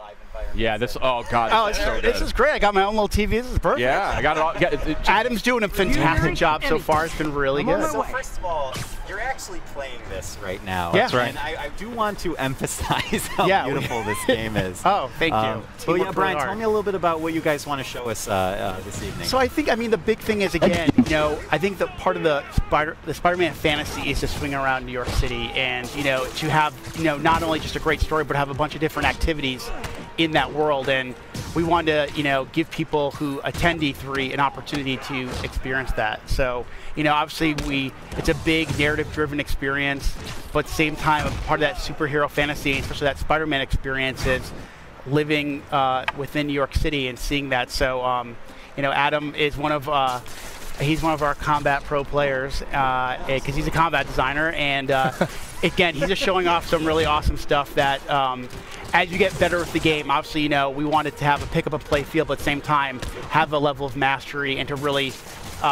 live environment. Yeah, this. Oh God. Oh, this is so this good. is great. I got my own little TV. This is perfect. Yeah, I got it all. Adam's doing a fantastic job so far. It's been really good. So first of all, you're actually playing this right now. Yeah. That's right. And I do want to emphasize how beautiful this game is. Oh, thank you. But yeah, Brian, tell me a little bit about what you guys want to show us this evening. So I think, I mean, the big thing is, again, you know, I think that part of the Spider-Man fantasy is to swing around New York City and, you know, to have, you know, not only just a great story, but have a bunch of different activities in that world. And we wanted to, you know, give people who attend E3 an opportunity to experience that. So, you know, obviously it's a big narrative-driven experience, but at the same time, part of that superhero fantasy, especially that Spider-Man experience, is living within New York City and seeing that. So, you know, Adam is one of he's one of our combat pro players because he's a combat designer, and again, he's just showing off some really awesome stuff that as you get better with the game, obviously, you know, we wanted to have a pick up and play feel, but at the same time have a level of mastery and to really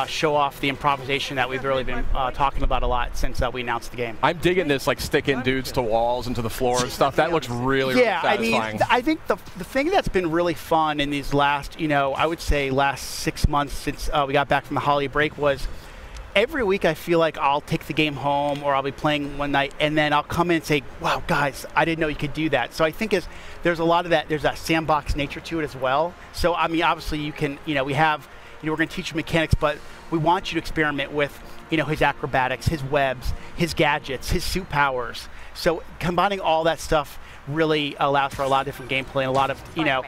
show off the improvisation that we've really been talking about a lot since we announced the game. I'm digging this, like sticking dudes to walls and to the floor and stuff. That looks really, really satisfying. I mean, I think the thing that's been really fun in these last, you know, I would say last 6 months since we got back from the holiday break was every week I feel like I'll take the game home or I'll be playing one night and then I'll come in and say, wow, guys, I didn't know you could do that. So I think there's a lot of that, there's that sandbox nature to it as well. So, I mean, obviously you can, you know, we have, you know, we're going to teach you mechanics, but we want you to experiment with, you know, his acrobatics, his webs, his gadgets, his suit powers. So combining all that stuff really allows for a lot of different gameplay and a lot of, you know,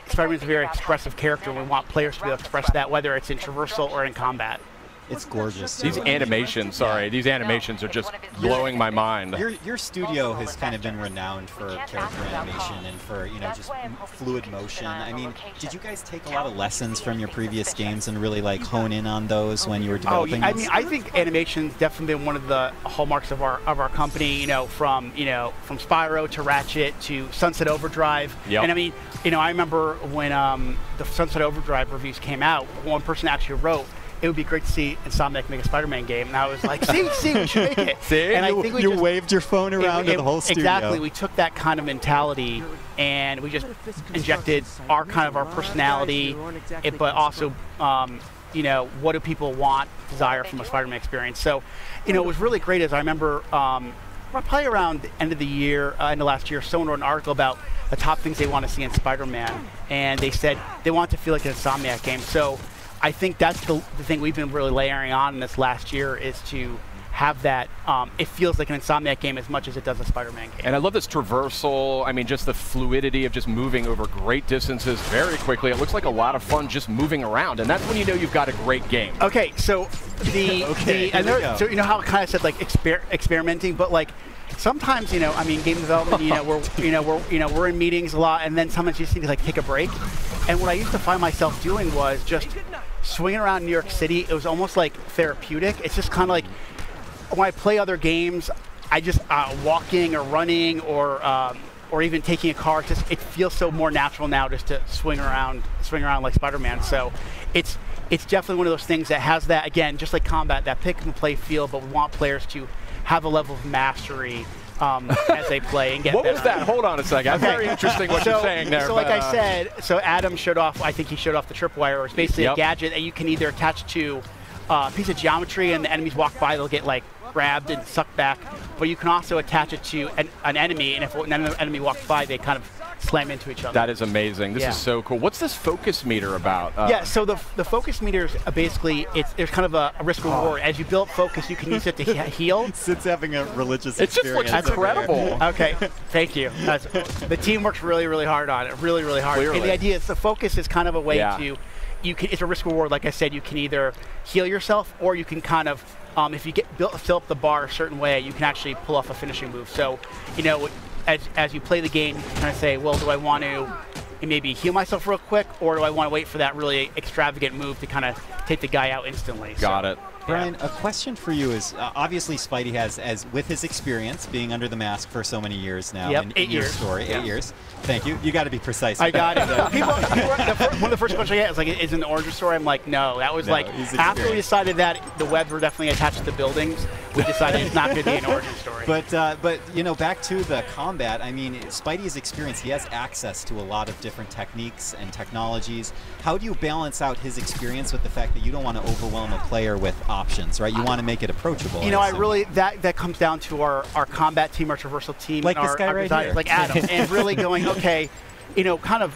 Spider-Man's a very expressive character, and we want players to be able to express that, whether it's in traversal or in combat. It's gorgeous. These animations, these animations are just blowing my mind. Your studio has kind of been renowned for character animation and for, you know, just fluid motion. I mean, did you guys take a lot of lessons from your previous games and really like hone in on those when you were developing? I mean, I think animation's definitely been one of the hallmarks of our company. You know, from Spyro to Ratchet to Sunset Overdrive. Yep. And I mean, you know, I remember when the Sunset Overdrive reviews came out, one person actually wrote, it would be great to see Insomniac make a Spider-Man game. And I was like, see, we should make it. See? And I think you waved your phone around to the whole studio. Exactly. We took that kind of mentality and we just injected our personality, but also, you know, what do people want, desire from a Spider-Man experience. So, you know, it was really great as I remember probably around the end of the year, end of last year, someone wrote an article about the top things they want to see in Spider-Man. And they said they want to feel like an Insomniac game. So I think that's the thing we've been really layering on in this last year is to have that, it feels like an Insomniac game as much as it does a Spider-Man game. And I love this traversal, I mean, just the fluidity of just moving over great distances very quickly. It looks like a lot of fun just moving around, and that's when you know you've got a great game. Okay, so so you know how I kind of said like experimenting, but like sometimes, you know, I mean, game development, you know, we're in meetings a lot, and then sometimes you just need to like take a break. And what I used to find myself doing was just swinging around New York City. It was almost like therapeutic. It's just kind of like when I play other games, I just walking or running or even taking a car. It feels so more natural now just to swing around like Spider-Man. So it's definitely one of those things that has that, again, just like combat, that pick and play feel, but we want players to have a level of mastery as they play and get What better. was that? Hold on a second. Okay. Very interesting what you're saying there. So like I said, so Adam showed off, I think he showed off the tripwire. It's basically a gadget that you can either attach to a piece of geometry and the enemies walk by, they'll get like grabbed and sucked back. But you can also attach it to an enemy, and if an enemy walks by, they kind of slam into each other. That is amazing. This is so cool. What's this focus meter about? Yeah, so the focus meter is basically, there's kind of a risk reward. As you build focus, you can use it to heal. Sid's having a religious experience. It just looks incredible. Okay, thank you. The team works really, really hard on it, really, really hard. Clearly. And the idea is the focus is kind of a way to, it's a risk reward. Like I said, you can either heal yourself or you can kind of, if you fill up the bar a certain way, you can actually pull off a finishing move. So, you know, as you play the game, you kind of say, well, do I want to maybe heal myself real quick, or do I want to wait for that really extravagant move to kind of take the guy out instantly. Got it. Brian, a question for you is, obviously Spidey has, with his experience being under the mask for so many years now, Yep, in 8 your years. story, 8 years. Thank you. You got to be precise. I got it. One of the first questions I get is like, is it an origin story? I'm like, no. That was like, after we decided that the webs were definitely attached to the buildings, we decided it's not going to be an origin story. But you know, back to the combat, I mean, Spidey's experience, he has access to a lot of different techniques and technologies. How do you balance out his experience with the fact that you don't want to overwhelm a player with options, right? You want to make it approachable. You know, I really, that comes down to our combat team, our traversal team, like and this guy right designers, here. like Adam, and really going, okay, you know, kind of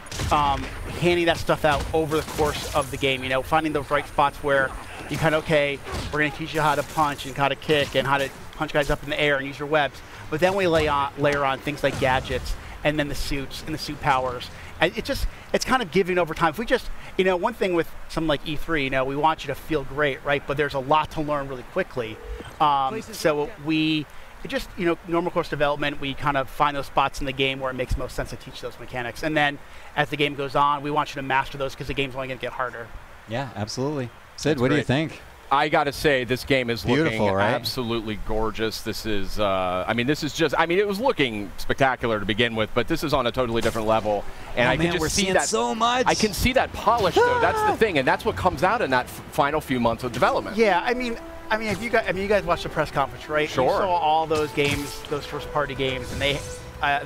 handing that stuff out over the course of the game, you know, finding those right spots where you kind of, okay, we're going to teach you how to punch and how to kick and how to punch guys up in the air and use your webs. But then we layer on things like gadgets and then the suits and the suit powers. And it's kind of giving over time. If we just, you know, one thing with something like E3, you know, we want you to feel great, right? But there's a lot to learn really quickly. So it just, you know, normal course development, we kind of find those spots in the game where it makes most sense to teach those mechanics. And then as the game goes on, we want you to master those because the game's only going to get harder. Yeah, absolutely. Sid, what do you think? I got to say, this game is beautiful, looking right? absolutely gorgeous. This is, I mean, this is just, I mean, it was looking spectacular to begin with, but this is on a totally different level. And I can just see that so much. I can see that polish, though. That's the thing, and that's what comes out in that final few months of development. Yeah, I mean, if you guys watched the press conference, right? Sure. You saw all those games, those first-party games, and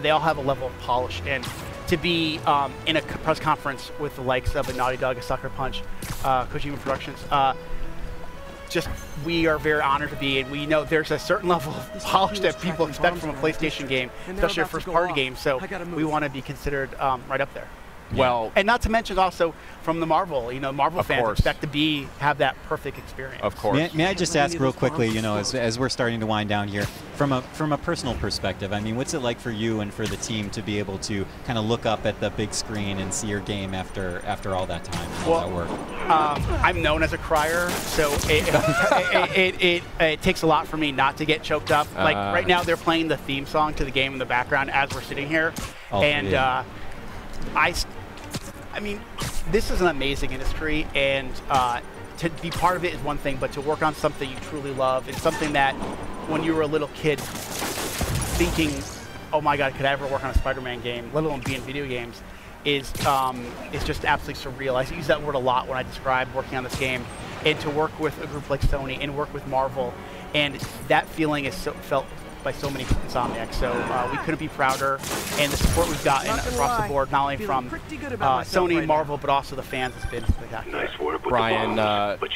they all have a level of polish. And to be in a press conference with the likes of a Naughty Dog, a Sucker Punch, Kojima Productions, we are very honored to be, and we know there's a certain level of polish that people expect from a PlayStation game, especially a first-party game. So we want to be considered right up there. Well, and not to mention also from the Marvel, you know, Marvel fans course. expect to have that perfect experience. Of course. May I just ask real quickly, you know, as we're starting to wind down here, from a personal perspective, I mean, what's it like for you and for the team to be able to kind of look up at the big screen and see your game after all that time, all that work? I'm known as a crier, so it takes a lot for me not to get choked up. Like right now, they're playing the theme song to the game in the background as we're sitting here, and I mean, this is an amazing industry, and to be part of it is one thing, but to work on something you truly love, it's something that when you were a little kid thinking, oh my God, could I ever work on a Spider-Man game, let alone be in video games, is just absolutely surreal. I use that word a lot when I describe working on this game, and to work with a group like Sony and work with Marvel, and that feeling is felt by so many Insomniacs, so we couldn't be prouder, and the support we've gotten across the board, not only from Sony, Marvel, but also the fans, has been spectacular. Brian,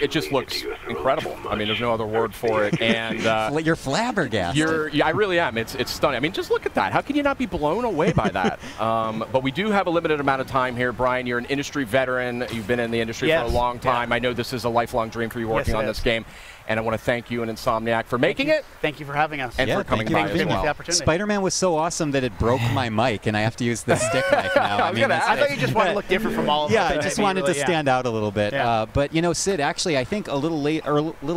it just looks incredible. I mean, there's no other word for it, and you're flabbergasted. I really am. It's stunning. I mean, just look at that. How can you not be blown away by that? But we do have a limited amount of time here, Brian. You're an industry veteran. You've been in the industry for a long time. Yeah. I know this is a lifelong dream for you working on this game. And I want to thank you and Insomniac for making it. Thank you for having us. And for coming by as well. Spider-Man was so awesome that it broke my mic, and I have to use the stick mic now. I thought you just wanted to look different from all of us. Yeah, I just wanted to stand out a little bit. Yeah. But, you know, Sid, actually, I think a little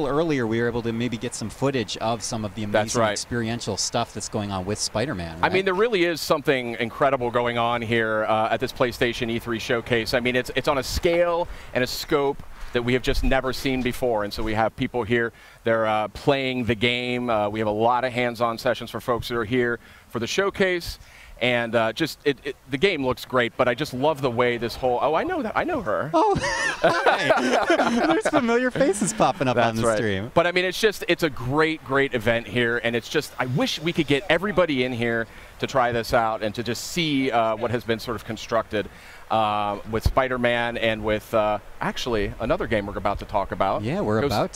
earlier, we were able to maybe get some footage of some of the amazing experiential stuff that's going on with Spider-Man. Right? I mean, there really is something incredible going on here at this PlayStation E3 showcase. I mean, it's on a scale and a scope that we have just never seen before. And so we have people here, they're playing the game. We have a lot of hands-on sessions for folks that are here for the showcase. And the game looks great, but I just love the way this whole, I know her. Oh, hi. There's familiar faces popping up on the stream. But I mean, it's a great event here. And it's just, I wish we could get everybody in here to try this out and to just see what has been sort of constructed with Spider-Man and with actually another game we're about to talk about. Yeah, we're about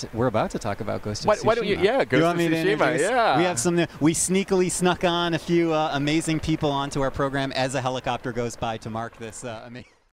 to talk about Ghost of Tsushima. Why don't you? Yeah, Ghost of Tsushima. Yeah, we have some. We sneakily snuck on a few amazing people onto our program as a helicopter goes by to mark this amazing.